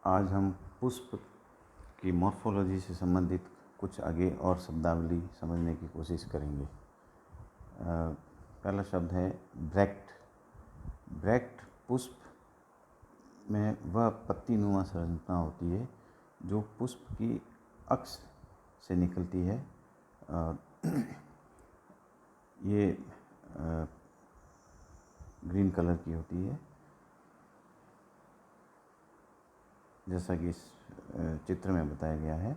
आज हम पुष्प की मॉर्फोलॉजी से संबंधित कुछ आगे और शब्दावली समझने की कोशिश करेंगे। पहला शब्द है ब्रैक्ट। ब्रैक्ट पुष्प में वह पत्तीनुमा संरचना होती है जो पुष्प की अक्ष से निकलती है। ये ग्रीन कलर की होती है, जैसा कि इस चित्र में बताया गया है।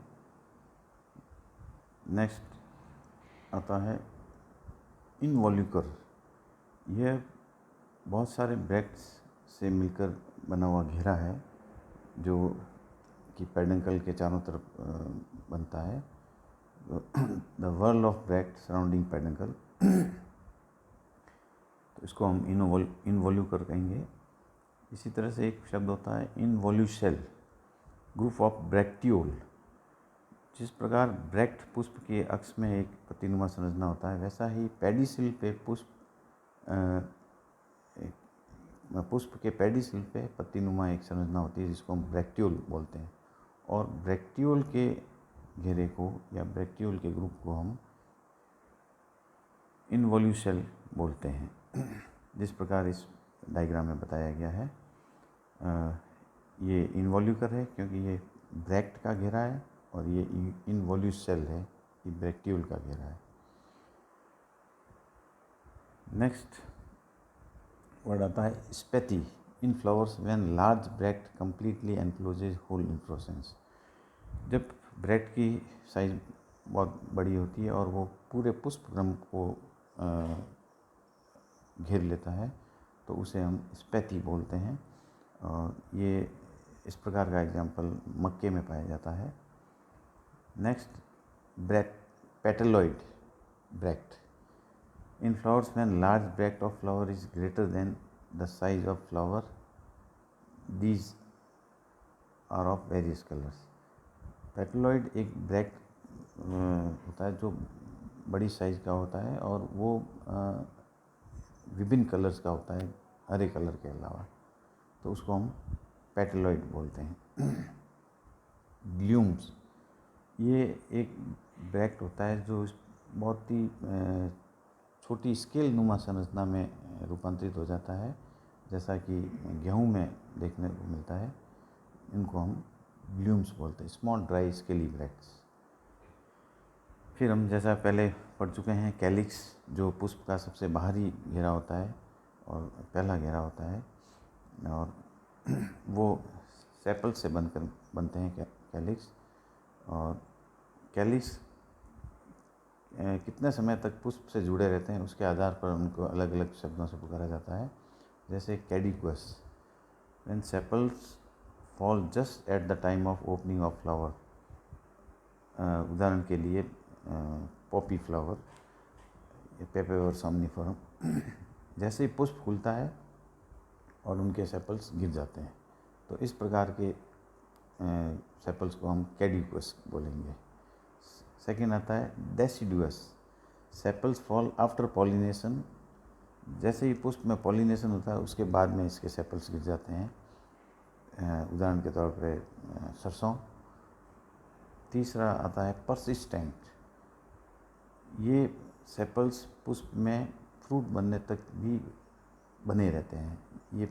नेक्स्ट आता है इनवॉल्यूकर। यह बहुत सारे ब्रैक्ट्स से मिलकर बना हुआ घेरा है जो कि पेडंकल के चारों तरफ बनता है। The world of bract surrounding peduncle. तो इसको हम इनवॉल्यूकर कहेंगे। इसी तरह से एक शब्द होता है इनवॉल्यूशेल, ग्रुप ऑफ ब्रैक्टियोल। जिस प्रकार ब्रैक्ट पुष्प के अक्ष में एक पत्तीनुमा संरचना होता है, वैसा ही पेडिसिल पे पुष्प के पेडिसिल पे पत्तीनुमा एक संरचना होती है जिसको हम ब्रैक्टियोल बोलते हैं। और ब्रैक्टियोल के घेरे को या ब्रैक्टियोल के ग्रुप को हम इनवॉल्यूशेल बोलते हैं, जिस प्रकार इस डायग्राम में बताया गया है। ये इनवॉल्यूकर है क्योंकि ये ब्रैक्ट का घेरा है, और ये इनवॉल्यूशेल है, ये ब्रैक्टियोल का घेरा है। नेक्स्ट वर्ड आता है spathe. In flowers when large bract completely encloses whole inflorescence. जब ब्रैक्ट की साइज बहुत बड़ी होती है और वो पूरे पुष्पक्रम को घेर लेता है, तो उसे हम स्पेथी बोलते हैं। और ये इस प्रकार का एग्जाम्पल मक्के में पाया जाता है। Next petaloid bract. In flowers when large bract of flower is greater than the size of flower, these are of various colours. Petaloid एक ब्रैक्ट होता है जो बड़ी साइज का होता है और वो विभिन्न कलर्स का होता है, हरे कलर के अलावा, तो उसको हम पेटलोइड बोलते हैं। ग्लूम्स, ये एक ब्रैक्ट होता है जो बहुत ही छोटी स्केल नुमा संरचना में रूपांतरित हो जाता है, जैसा कि गेहूं में देखने को मिलता है। इनको हम ग्लूम्स बोलते हैं, स्मॉल ड्राई स्केली ब्रैक्ट्स। फिर हम जैसा पहले पढ़ चुके हैं कैलिक्स, जो पुष्प का सबसे बाहरी घेरा होता है और पहला घेरा होता है, और वो सेपल्स से बनते हैं कैलिक्स। और कैलिक्स कितने समय तक पुष्प से जुड़े रहते हैं उसके आधार पर उनको अलग अलग शब्दों से पुकारा जाता है, जैसे caducous, when sepals fall just at the time of opening of flower. उदाहरण के लिए पॉपी फ्लावर, पेपेवर सोमनिफरम। जैसे ही पुष्प खुलता है और उनके सेपल्स गिर जाते हैं, तो इस प्रकार के सेपल्स को हम कैडिक्वस बोलेंगे। सेकेंड आता है deciduous. Sepals fall after pollination. जैसे ही पुष्प में पॉलिनेशन होता है उसके बाद में इसके सेपल्स गिर जाते हैं, उदाहरण के तौर पर सरसों। तीसरा आता है परसिस्टेंट। ये सेपल्स पुष्प में फ्रूट बनने तक भी बने रहते हैं, ये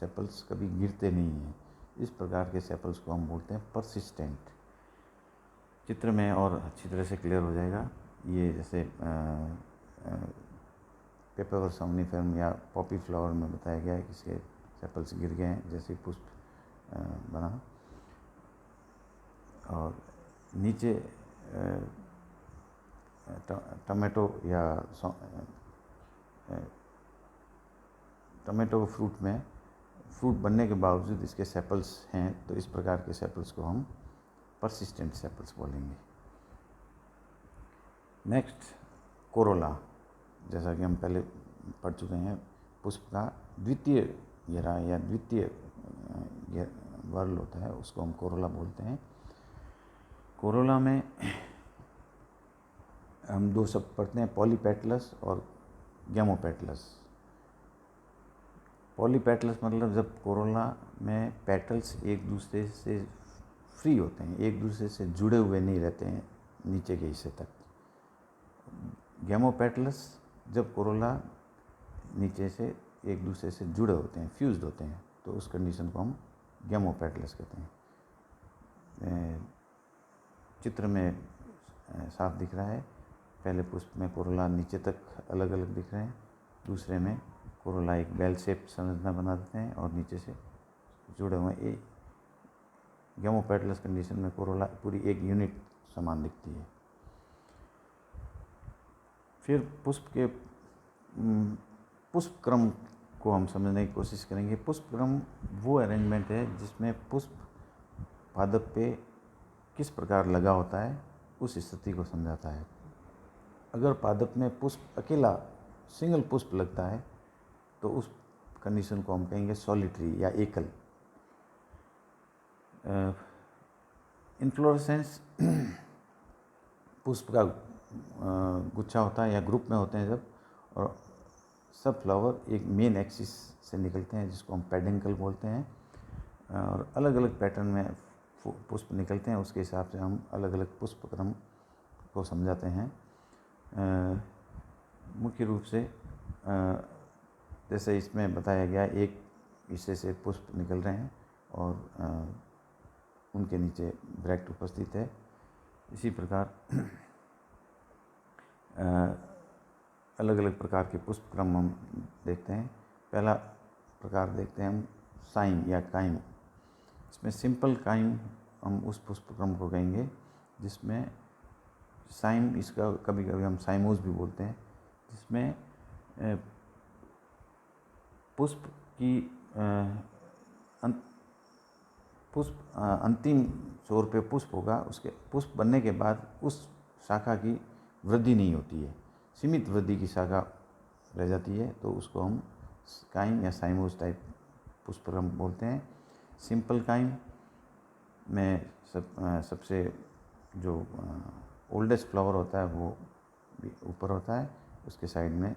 सेपल्स कभी गिरते नहीं हैं। इस प्रकार के सेपल्स को हम बोलते हैं परसिस्टेंट। चित्र में और अच्छी तरह से क्लियर हो जाएगा। ये जैसे पेपेवर सोमनिफरम या पॉपी फ्लावर में बताया गया है कि इसके सेपल्स गिर गए हैं जैसे पुष्प बना। और नीचे टमाटो फ्रूट में फ्रूट बनने के बावजूद इसके सेपल्स हैं, तो इस प्रकार के सेपल्स को हम परसिस्टेंट सेपल्स बोलेंगे। Next Corolla. जैसा कि हम पहले पढ़ चुके हैं, पुष्प का द्वितीय घेरा या द्वितीय वर्ल होता है, उसको हम कोरोला बोलते हैं। कोरोला में हम दो शब्द पढ़ते हैं, पॉलीपेटलस और गैमोपेटलस। पॉलीपेटल्स मतलब जब कोरोला में पेटल्स एक दूसरे से फ्री होते हैं, एक दूसरे से जुड़े हुए नहीं रहते हैं नीचे के हिस्से तक। गैमोपेटल्स जब कोरोला नीचे से एक दूसरे से जुड़े होते हैं, फ्यूज्ड होते हैं, तो उस कंडीशन को हम गैमोपेटल्स कहते हैं। चित्र में साफ दिख रहा है, पहले पुष्प में कोरोला नीचे तक अलग अलग दिख रहे हैं, दूसरे में कोरोला एक बेल शेप संरचना बना देते हैं और नीचे से जुड़े हुए। एक गैमोपेटल्स कंडीशन में कोरोला पूरी एक यूनिट समान दिखती है। फिर पुष्प क्रम को हम समझने की कोशिश करेंगे। पुष्प क्रम वो अरेंजमेंट है जिसमें पुष्प पादप पे किस प्रकार लगा होता है उस स्थिति को समझाता है। अगर पादप में पुष्प अकेला सिंगल पुष्प लगता है तो उस कंडीशन को हम कहेंगे सॉलिटरी या एकल। इन्फ्लोरेसेंस पुष्प का गुच्छा होता है या ग्रुप में होते हैं जब, और सब फ्लावर एक मेन एक्सिस से निकलते हैं जिसको हम पेडिंकल बोलते हैं, और अलग अलग पैटर्न में पुष्प निकलते हैं। उसके हिसाब से हम अलग अलग पुष्प क्रम को समझाते हैं। मुख्य रूप से जैसे इसमें बताया गया, एक हिस्से से पुष्प निकल रहे हैं और उनके नीचे ब्रैक्ट उपस्थित है। इसी प्रकार अलग अलग प्रकार के पुष्प क्रम हम देखते हैं। पहला प्रकार देखते हैं हम साइम या काइम। इसमें सिंपल काइम हम उस पुष्प क्रम को कहेंगे जिसमें साइम, इसका कभी कभी हम साइमोस भी बोलते हैं, जिसमें पुष्प की अंतिम छोर पे पुष्प होगा, उसके पुष्प बनने के बाद उस शाखा की वृद्धि नहीं होती है, सीमित वृद्धि की शाखा रह जाती है, तो उसको हम काइम या साइमोस टाइप पुष्पक्रम बोलते हैं। सिंपल काइम में सबसे जो ओल्डेस्ट फ्लावर होता है वो ऊपर होता है, उसके साइड में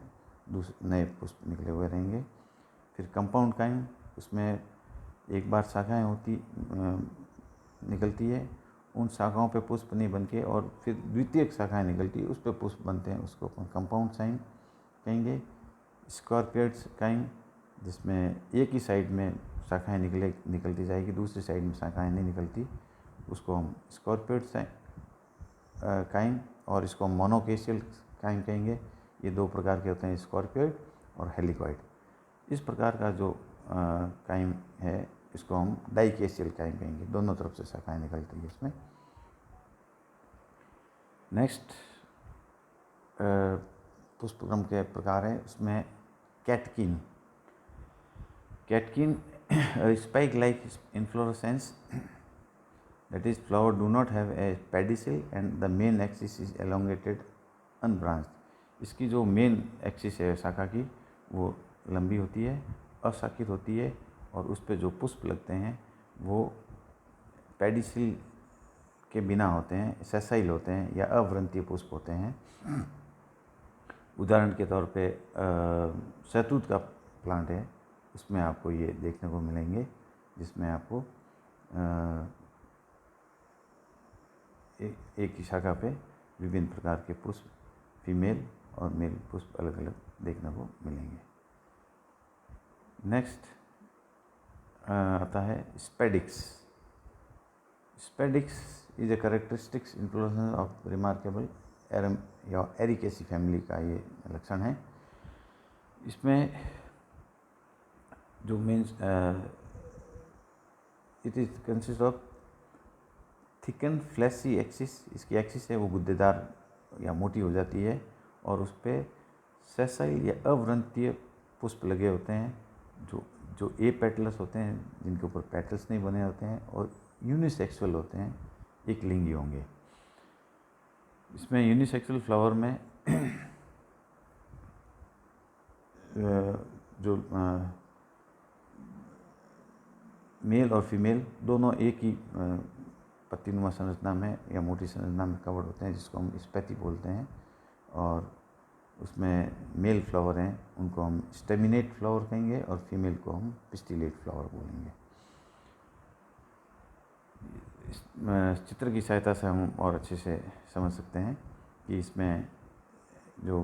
नए पुष्प निकले हुए रहेंगे। फिर कंपाउंड काइम, उसमें एक बार शाखाएं निकलती है, उन शाखाओं पे पुष्प नहीं बनके और फिर द्वितीय शाखाएं निकलती है, उस पे पुष्प बनते हैं, उसको कंपाउंड काइम कहेंगे। स्कॉर्पियड्स काइम, जिसमें एक ही साइड में शाखाएं निकलती जाएगी, दूसरी साइड में शाखाएं नहीं निकलती, उसको हम स्कॉर्पियड्स काइम, और इसको हम मोनोकेशियल काइम कहेंगे। ये दो प्रकार के होते हैं, स्कॉर्पियड और हेलिकॉइड। इस प्रकार का जो काइम है इसको हम डाइकेशियल काइम कहेंगे, दोनों तरफ से शाखाएं निकलती है इसमें। नेक्स्ट पुष्पक्रम के प्रकार है, उसमें catkin spike like inflorescence, that is flower do not have a pedicel and the main axis is elongated unbranched। इसकी जो मेन एक्सिस है शाखा की वो लंबी होती है, अशाखित होती है, और उस पे जो पुष्प लगते हैं वो पेडिसिल के बिना होते हैं, सेसाइल होते हैं या अवृंतीय पुष्प होते हैं। उदाहरण के तौर पे शहतूत का प्लांट है, उसमें आपको ये देखने को मिलेंगे, जिसमें आपको एक ही शाखा पे विभिन्न प्रकार के पुष्प, फीमेल और मेल पुष्प अलग अलग देखने को मिलेंगे। नेक्स्ट आता है spadix. Spadix is a characteristics inflorescence of remarkable arum या एरिकेसी फैमिली का ये लक्षण है। इसमें जो means it is consist of thicken fleshy axis, इसकी एक्सिस है वो गुद्देदार या मोटी हो जाती है, और उस पर सेसाइल या अवृंतीय पुष्प लगे होते हैं, जो ए पेटल्स होते हैं, जिनके ऊपर पेटल्स नहीं बने होते हैं, और यूनिसेक्सुअल होते हैं, एक लिंगी होंगे। इसमें यूनिसेक्सुअल फ्लावर में जो मेल और फीमेल दोनों एक ही पत्तीनुमा संरचना में या मोटी संरचना में कवर्ड होते हैं, जिसको हम स्पैथी बोलते हैं, और उसमें मेल फ्लावर हैं उनको हम स्टेमिनेट फ्लावर कहेंगे और फीमेल को हम पिस्टिलेट फ्लावर बोलेंगे। इस चित्र की सहायता से हम और अच्छे से समझ सकते हैं कि इसमें जो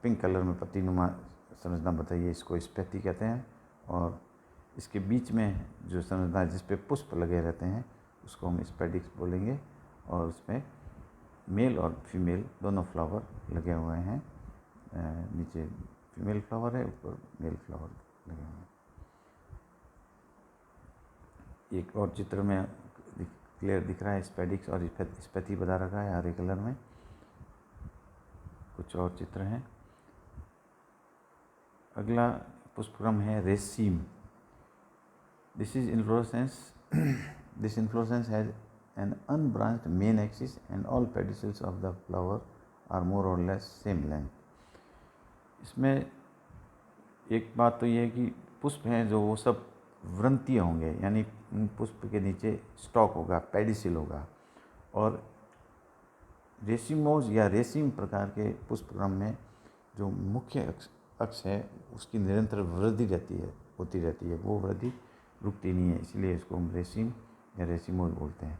पिंक कलर में पत्तीनुमा संरचना बताई है इसको स्पेथी कहते हैं, और इसके बीच में जो संरचना जिस पे पुष्प लगे रहते हैं उसको हम स्पेडिक्स बोलेंगे, और उसमें मेल और फीमेल दोनों फ्लावर लगे हुए हैं। नीचे फीमेल फ्लावर है, ऊपर मेल फ्लावर लगे हुए हैं। एक और चित्र में क्लियर दिख रहा है स्पेडिक्स और स्पेथी बता रखा है हरे कलर में। कुछ और चित्र हैं। अगला पुष्पक्रम है raceme. This inflorescence has an unbranched main axis and all pedicels of the flower are more or less same length। इसमें एक बात तो ये है कि पुष्प हैं जो वो सब वृंतीय होंगे, यानी पुष्प के नीचे स्टॉक होगा, पेडिसिल होगा, और रेसिमोज या रेसिम प्रकार के पुष्पक्रम में जो मुख्य अक्ष है उसकी निरंतर वृद्धि होती रहती है, वो वृद्धि रुकती नहीं है, इसलिए इसको हम रेसिम या रेसिमोज बोलते हैं।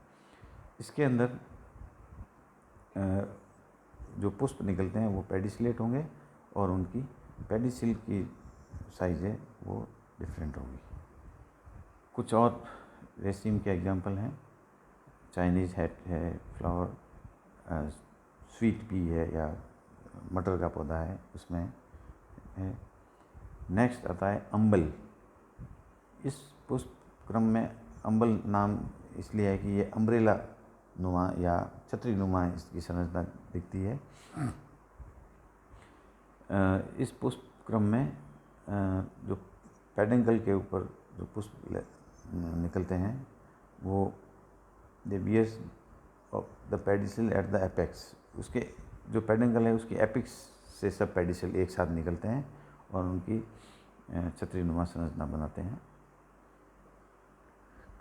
इसके अंदर जो पुष्प निकलते हैं वो पेडिसिलेट होंगे और उनकी पेडिसिल की साइज है वो डिफरेंट होगी। कुछ और रेसिम के एग्जांपल हैं, चाइनीज़ हैट है, फ्लावर, स्वीट पी है या मटर का पौधा है उसमें है। नेक्स्ट आता है अम्बल। इस पुष्पक्रम में अम्बल नाम इसलिए है कि ये अम्ब्रेला नुमा या छतरी नुमा इसकी संरचना दिखती है। इस पुष्पक्रम में जो पेडंकल के ऊपर जो पुष्प निकलते हैं वो the bears of the pedicel at the apex, उसके जो पेडंकल है उसकी एपिक्स से सब पेडिसिल एक साथ निकलते हैं और उनकी छतरी नुमा संरचना बनाते हैं।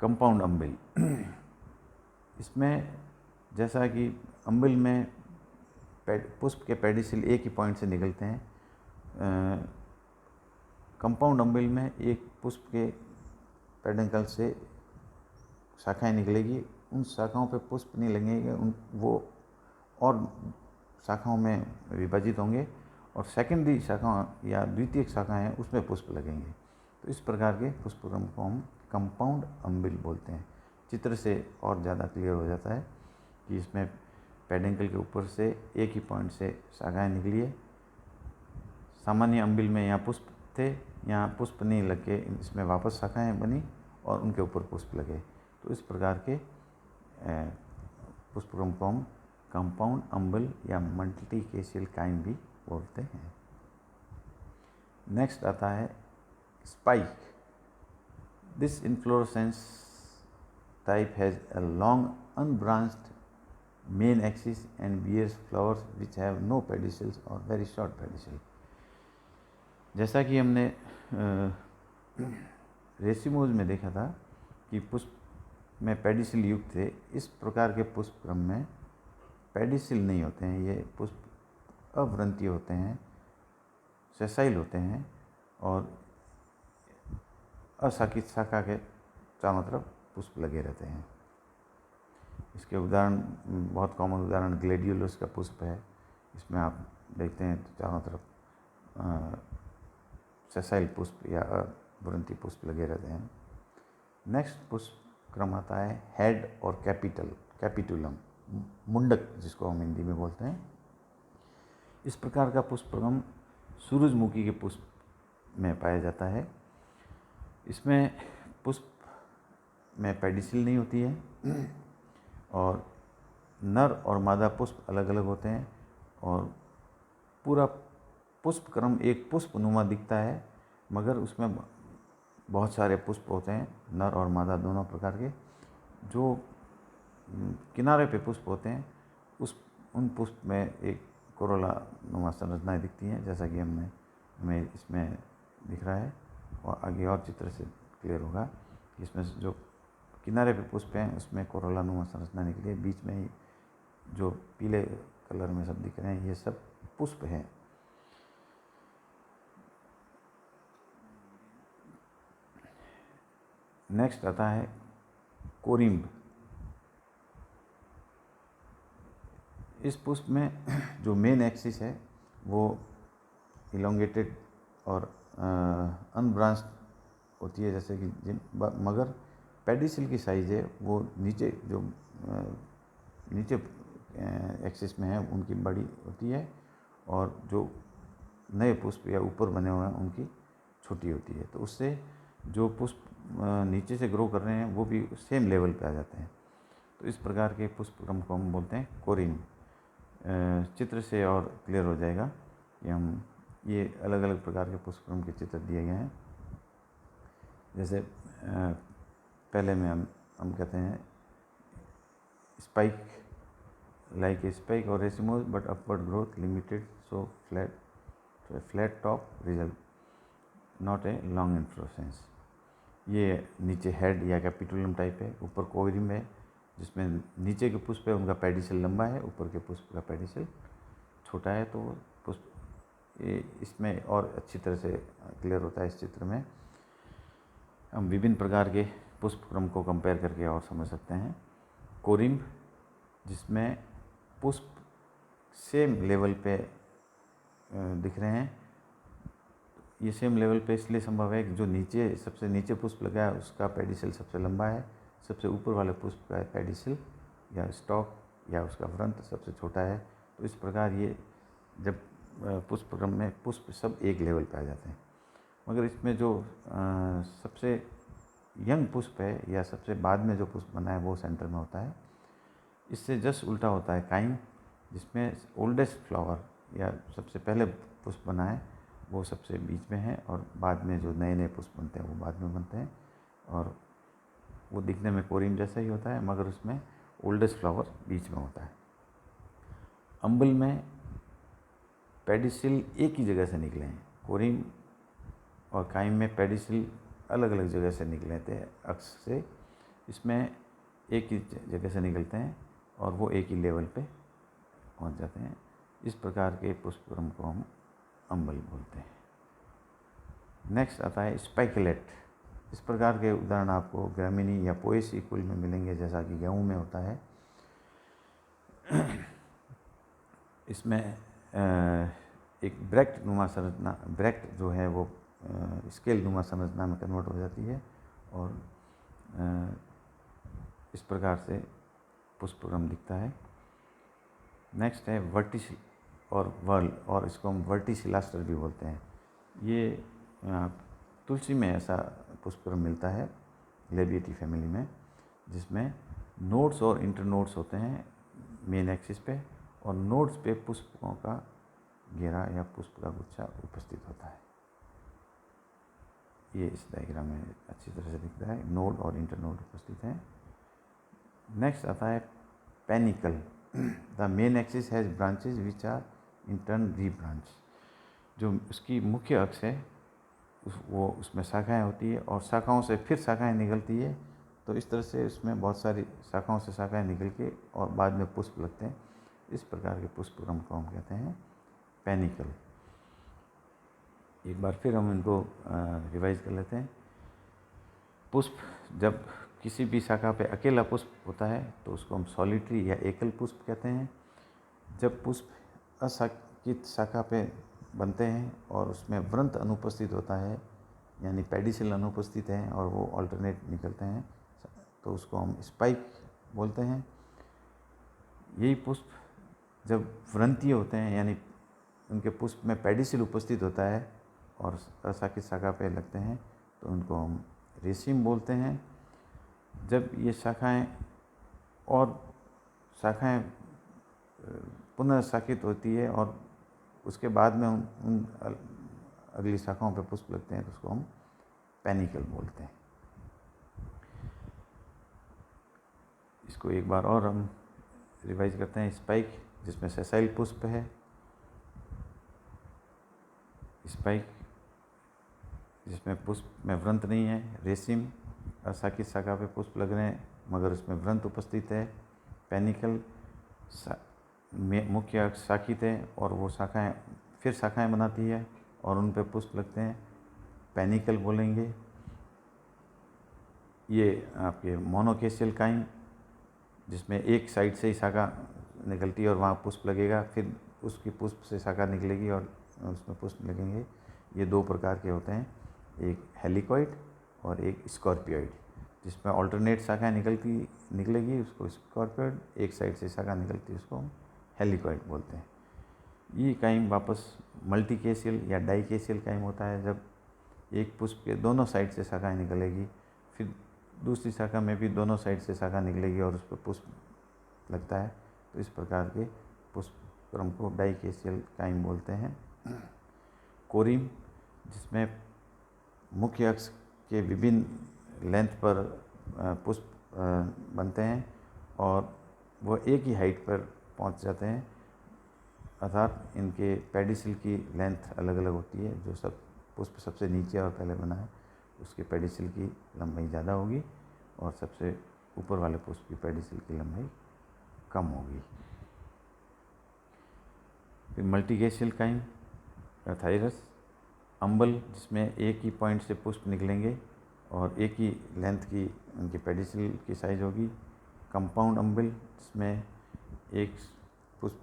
कंपाउंड अम्बिल। इसमें जैसा कि अम्बिल में पुष्प के पेडिसिल एक ही पॉइंट से निकलते हैं, कंपाउंड अम्बिल में एक पुष्प के पेडंकल से शाखाएं निकलेगी, उन शाखाओं पे पुष्प नहीं लगेंगे, वो और शाखाओं में विभाजित होंगे और सेकेंडरी शाखाएं या द्वितीयक शाखाएं हैं उसमें पुष्प लगेंगे। तो इस प्रकार के पुष्पक्रम को हम कंपाउंड अम्बिल बोलते हैं। चित्र से और ज़्यादा क्लियर हो जाता है कि इसमें पेडंकल के ऊपर से एक ही पॉइंट से शाखाएं निकली है। सामान्य अम्बिल में यहाँ पुष्प थे, यहाँ पुष्प नहीं लगे, इसमें वापस शाखाएं बनी और उनके ऊपर पुष्प लगे। तो इस प्रकार के पुष्पक्रम को हम कंपाउंड अम्बिल या मल्टीकेशियल काइंड भी बोलते हैं। नेक्स्ट आता है spike. This inflorescence type has a long unbranched main axis and bears flowers which have no pedicels or very short pedicel। जैसा कि हमने रेसिमोज में देखा था कि पुष्प में पेडिसिल युक्त थे, इस प्रकार के पुष्पक्रम में पेडिसिल नहीं होते हैं, ये पुष्प अवृंतीय होते हैं, सेसाइल होते हैं और अशाखित शाखा के चारों तरफ पुष्प लगे रहते हैं। इसके उदाहरण, बहुत कॉमन उदाहरण ग्लेडियोलस का पुष्प है। इसमें आप देखते हैं तो चारों तरफ सेसाइल पुष्प या अवृंतीय पुष्प लगे रहते हैं। नेक्स्ट पुष्पक्रम आता है हेड और कैपिटुलम, मुंडक जिसको हम हिंदी में बोलते हैं। इस प्रकार का पुष्पक्रम सूरजमुखी के पुष्प में पाया जाता है। इसमें पुष्प में पेडिसिल नहीं होती है और नर और मादा पुष्प अलग अलग होते हैं और पूरा पुष्पक्रम एक पुष्पनुमा दिखता है, मगर उसमें बहुत सारे पुष्प होते हैं, नर और मादा दोनों प्रकार के। जो किनारे पे पुष्प होते हैं उन पुष्प में एक कोरोला नुमा संरचनाएँ दिखती हैं, जैसा कि हमें इसमें दिख रहा है और आगे और चित्र से क्लियर होगा। इसमें जो किनारे पे पुष्प हैं उसमें कोरोला नुमा संरचना निकली है, बीच में ही जो पीले कलर में सब दिख रहे हैं ये सब पुष्प हैं। नेक्स्ट आता है कोरिम्ब। इस पुष्प में जो मेन एक्सिस है वो इलोंगेटेड और अनब्रांच्ड होती है, जैसे कि मगर पेडिसिल की साइज है वो नीचे जो नीचे एक्सिस में है उनकी बड़ी होती है, और जो नए पुष्प या ऊपर बने हुए हैं उनकी छोटी होती है। तो उससे जो पुष्प नीचे से ग्रो कर रहे हैं वो भी सेम लेवल पे आ जाते हैं। तो इस प्रकार के पुष्पक्रम को हम बोलते हैं कोरिम्ब। चित्र से और क्लियर हो जाएगा कि हम ये अलग अलग प्रकार के पुष्पक्रम के चित्र दिए गए हैं। जैसे पहले में हम कहते हैं स्पाइक, लाइक ए स्पाइक और racemose but upward growth limited, so flat top result not a long inflorescence. ये नीचे हेड या कैपिटुलम टाइप है, ऊपर कोरिम्ब है जिसमें नीचे के पुष्प है उनका पेडिसल लंबा है, ऊपर के पुष्प का पेडिसल छोटा है। तो पुष्प इसमें और अच्छी तरह से क्लियर होता है। इस चित्र में हम विभिन्न प्रकार के पुष्पक्रम को कंपेयर करके और समझ सकते हैं। कोरिम्ब जिसमें पुष्प सेम लेवल पे दिख रहे हैं। ये सेम लेवल पे इसलिए संभव है कि जो नीचे सबसे नीचे पुष्प लगा है उसका पेडिसल सबसे लंबा है, सबसे ऊपर वाले पुष्प का पेडिसल या स्टॉक या उसका व्रंत सबसे छोटा है। तो इस प्रकार ये जब पुष्पक्रम में पुष्प सब एक लेवल पे आ जाते हैं। मगर इसमें जो सबसे यंग पुष्प है या सबसे बाद में जो पुष्प बना है वो सेंटर में होता है। इससे जस्ट उल्टा होता है काइम, जिसमें ओल्डेस्ट फ्लावर या सबसे पहले पुष्प बना है वो सबसे बीच में है, और बाद में जो नए नए पुष्प बनते हैं वो बाद में बनते हैं। और वो दिखने में कोरिम्ब जैसा ही होता है, मगर उसमें ओल्डेस्ट फ्लावर बीच में होता है। अम्बल में पेडिसिल एक ही जगह से निकले हैं। कोरिम्ब और काइम में पेडिसिल अलग अलग जगह से निकले थे अक्ष से। इसमें एक ही जगह से निकलते हैं और वो एक ही लेवल पे पहुंच जाते हैं। इस प्रकार के पुष्पक्रम को हम अम्बल बोलते हैं। नेक्स्ट आता है स्पाइकलेट। इस प्रकार के उदाहरण आपको ग्रामीणी या पोएसी कुल में मिलेंगे, जैसा कि गेहूँ में होता है। इसमें एक ब्रैक्ट नुमा संरचना, ब्रैक्ट जो है वो स्केल नुमा संरचना में कन्वर्ट हो जाती है, और इस प्रकार से पुष्पक्रम दिखता है। नेक्स्ट है वर्टिसिल और वर्ल, और इसको हम वर्टिसिलास्टर भी बोलते हैं। ये तुलसी में ऐसा पुष्पक्रम मिलता है लेबिएटी फैमिली में, जिसमें नोड्स और इंटरनोड्स होते हैं मेन एक्सिस पे, और नोड्स पे पुष्पों का घेरा या पुष्प का गुच्छा उपस्थित होता है। ये इस डायग्राम में अच्छी तरह से दिखता है, नोड और इंटरनोड उपस्थित हैं। नेक्स्ट आता है panicle. The main axis has branches which are in turn rebranch. जो उसकी मुख्य अक्ष है वो उसमें शाखाएं होती है, और शाखाओं से फिर शाखाएं निकलती है। तो इस तरह से उसमें बहुत सारी शाखाओं से शाखाएं निकल के और बाद में पुष्प लगते हैं। इस प्रकार के पुष्पक्रम को हम कहते हैं पेनिकल। एक बार फिर हम इनको रिवाइज कर लेते हैं। पुष्प, जब किसी भी शाखा पे अकेला पुष्प होता है तो उसको हम सॉलिटरी या एकल पुष्प कहते हैं। जब पुष्प अशाखित शाखा पे बनते हैं और उसमें व्रंत अनुपस्थित होता है, यानी पेडिसिल अनुपस्थित हैं और वो अल्टरनेट निकलते हैं, तो उसको हम स्पाइक बोलते हैं। यही पुष्प जब व्रंतीय होते हैं, यानी उनके पुष्प में पेडिसिल उपस्थित होता है और अशाखित शाखा पे लगते हैं, तो उनको हम रेसिम बोलते हैं। जब ये शाखाएं पुनः शाखित होती है और उसके बाद में उन अगली शाखाओं पे पुष्प लगते हैं, तो उसको हम पेनिकल बोलते हैं। इसको एक बार और हम रिवाइज करते हैं। स्पाइक, जिसमें सेसाइल पुष्प है। स्पाइक जिसमें पुष्प में व्रंत नहीं है। रेसिम, अशाखित शाखा पे पुष्प लग रहे हैं मगर उसमें व्रंत उपस्थित है। पेनिकल, मुख्य अक्ष शाखित है और वो शाखाएं फिर शाखाएं बनाती है और उन पे पुष्प लगते हैं, पेनिकल बोलेंगे। ये आपके मोनोकेशियल काइम, जिसमें एक साइड से ही शाखा निकलती है और वहाँ पुष्प लगेगा, फिर उसकी पुष्प से शाखा निकलेगी और उसमें पुष्प लगेंगे। ये दो प्रकार के होते हैं, एक हेलिकॉइड और एक स्कॉर्पियोइड, जिसमें ऑल्टरनेट शाखाएँ निकलेगी उसको स्कॉर्पियोइड, एक साइड से शाखा निकलती है उसको हम हेलिकॉइड बोलते हैं। ये काइम वापस मल्टीकेशियल या डाइकेशियल काइम होता है, जब एक पुष्प के दोनों साइड से शाखाएँ निकलेगी, फिर दूसरी शाखा में भी दोनों साइड से शाखा निकलेगी और उस पर पुष्प लगता है। तो इस प्रकार के पुष्प क्रम को डाइकेशियल काइम बोलते हैं। कोरिम, जिसमें मुख्य अक्ष के विभिन्न लेंथ पर पुष्प बनते हैं और वो एक ही हाइट पर पहुंच जाते हैं, अर्थात इनके पेडिसिल की लेंथ अलग अलग होती है। जो सब पुष्प सबसे नीचे और पहले बना है उसके पेडिसिल की लंबाई ज़्यादा होगी और सबसे ऊपर वाले पुष्प की पेडिसिल की लंबाई कम होगी। फिर मल्टीकेशियल काइम, थायरस, अम्बल, जिसमें एक ही पॉइंट से पुष्प निकलेंगे और एक ही लेंथ की उनकी पेडिसिल की साइज होगी। कंपाउंड अम्बल, जिसमें एक पुष्प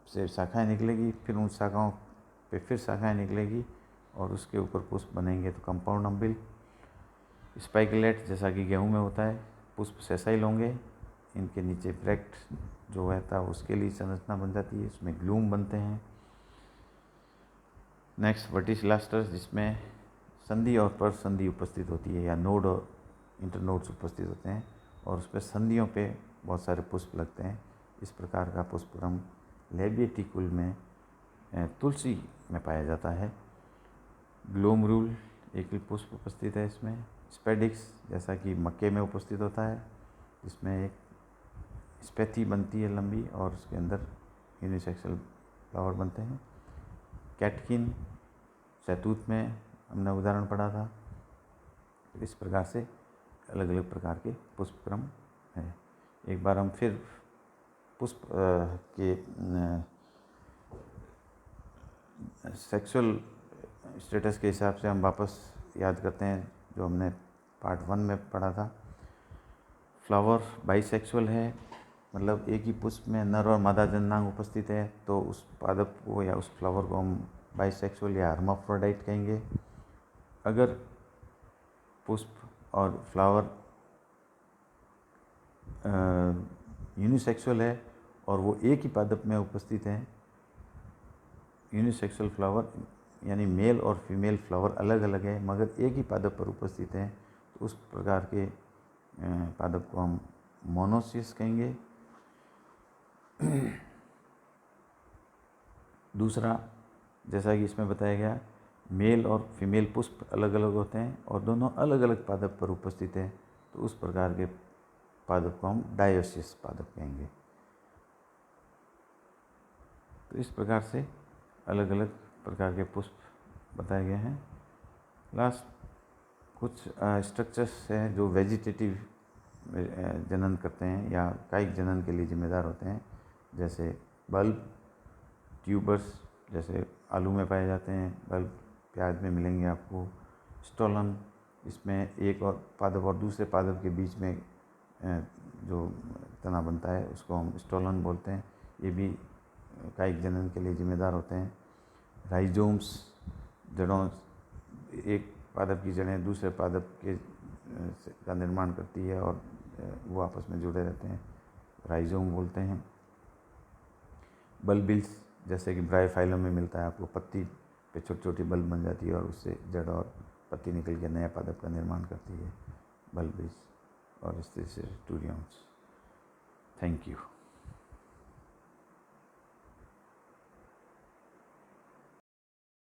से शाखाएं निकलेगी, फिर उन शाखाओं पे फिर शाखाएं निकलेगी और उसके ऊपर पुष्प बनेंगे, तो कंपाउंड अम्बल। स्पाइकलेट, जैसा कि गेहूं में होता है, पुष्प सेसाइल होंगे, इनके नीचे ब्रैक्ट जो रहता है उसके लिए संरचना बन जाती है, इसमें ग्लूम बनते हैं। नेक्स्ट वर्टिसिलास्टर्स, जिसमें संधि और पर संधि उपस्थित होती है या नोड और इंटरनोड्स उपस्थित होते हैं और उस पर संधियों पे बहुत सारे पुष्प लगते हैं। इस प्रकार का पुष्पक्रम लेबिएटिकुल में तुलसी में पाया जाता है। ग्लोमरूल, एक ही पुष्प उपस्थित है इसमें। स्पेडिक्स, जैसा कि मक्के में उपस्थित होता है, इसमें एक स्पेथी बनती है लंबी और उसके अंदर यूनिसेक्सुअल फ्लावर बनते हैं। कैटकिन, शहतूत में हमने उदाहरण पढ़ा था। इस प्रकार से अलग अलग प्रकार के पुष्पक्रम हैं। एक बार हम फिर पुष्प के सेक्सुअल स्टेटस के हिसाब से हम वापस याद करते हैं जो हमने पार्ट 1 में पढ़ा था। फ्लावर बाइसेक्सुअल है, मतलब एक ही पुष्प में नर और मादा जननांग उपस्थित है, तो उस पादप को या उस फ्लावर को हम बाइसेक्सुअल या हर्माफ्रोडाइट कहेंगे। अगर पुष्प और फ्लावर यूनिसेक्सुअल है और वो एक ही पादप में उपस्थित हैं, यूनिसेक्सुअल फ्लावर यानी मेल और फीमेल फ्लावर अलग अलग है मगर एक ही पादप पर उपस्थित हैं, तो उस प्रकार के पादप को हम मोनोसियस कहेंगे। दूसरा, जैसा कि इसमें बताया गया, मेल और फीमेल पुष्प अलग अलग होते हैं और दोनों अलग अलग पादप पर उपस्थित हैं, तो उस प्रकार के पादप को हम डायोसियस पादप कहेंगे। तो इस प्रकार से अलग अलग प्रकार के पुष्प बताए गए हैं। लास्ट कुछ स्ट्रक्चर्स हैं जो वेजिटेटिव जनन करते हैं या कायिक जनन के लिए जिम्मेदार होते हैं, जैसे बल्ब, ट्यूबर्स, जैसे आलू में पाए जाते हैं, बल्ब प्याज में मिलेंगे आपको। स्टोलन, इसमें एक और पादप और दूसरे पादप के बीच में जो तना बनता है उसको हम स्टोलन बोलते हैं, ये भी कायिक जनन के लिए जिम्मेदार होते हैं। राइजोम्स, जड़ों, एक पादप की जड़ें दूसरे पादप के का निर्माण करती है और वो आपस में जुड़े रहते हैं, राइजोम बोलते हैं। बल्बिल्स, जैसे कि ब्रायोफाइलम में मिलता है आपको, पत्ती पे छोटी छोटी बल्ब बन जाती है और उससे जड़ और पत्ती निकल के नया पादप का निर्माण करती है, बल्बिल्स। और इस तरह से टूरियम्स। Thank you.